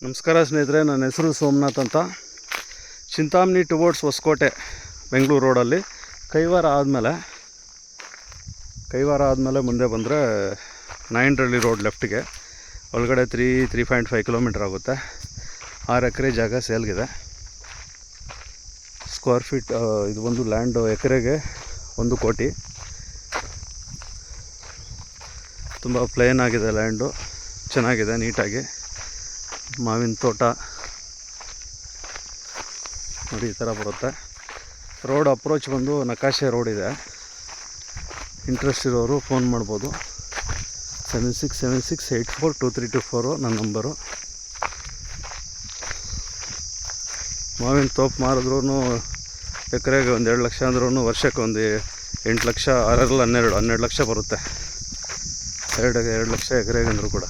ನಮಸ್ಕಾರ ಸ್ನೇಹಿತರೆ, ನನ್ನ ಹೆಸರು ಸೋಮನಾಥ್ ಅಂತ. ಚಿಂತಾಮಣಿ ಟುವರ್ಡ್ಸ್ ಹೊಸಕೋಟೆ ಬೆಂಗಳೂರು ರೋಡಲ್ಲಿ ಕೈವಾರ ಆದಮೇಲೆ ಮುಂದೆ ಬಂದರೆ ನಾಯಂಡ್ರಳ್ಳಿ ರೋಡ್ ಲೆಫ್ಟಿಗೆ ಒಳಗಡೆ 3.5 ಕಿಲೋಮೀಟರ್ ಆಗುತ್ತೆ. 6 ಎಕರೆ ಜಾಗ ಸೇಲ್ಗಿದೆ. ಸ್ಕ್ವೇರ್ ಫೀಟ್ ಇದು ಒಂದು ಲ್ಯಾಂಡು ಎಕರೆಗೆ 1 ಕೋಟಿ. ತುಂಬ ಪ್ಲೇನ್ ಆಗಿದೆ ಲ್ಯಾಂಡು, ಚೆನ್ನಾಗಿದೆ, ನೀಟಾಗಿ ಮಾವಿನ ತೋಟ ನೋಡಿ ಈ ಥರ ಬರುತ್ತೆ. ರೋಡ್ ಅಪ್ರೋಚ್ ಬಂದು ನಕಾಶೆ ರೋಡ್ ಇದೆ. ಇಂಟ್ರೆಸ್ಟ್ ಇರೋರು ಫೋನ್ ಮಾಡ್ಬೋದು. 7676842324 ನನ್ನ ನಂಬರು. ಮಾವಿನ ತೋಪ ಮಾರಿದ್ರೂ ಎಕರೆಗೆ 1-2 ಲಕ್ಷ ಅಂದ್ರೂ ವರ್ಷಕ್ಕೆ ಒಂದು 8 ಲಕ್ಷ, 6 12 12 ಲಕ್ಷ ಬರುತ್ತೆ. 2 ಲಕ್ಷ ಎಕರೆಗೆ ಅಂದರೂ ಕೂಡ.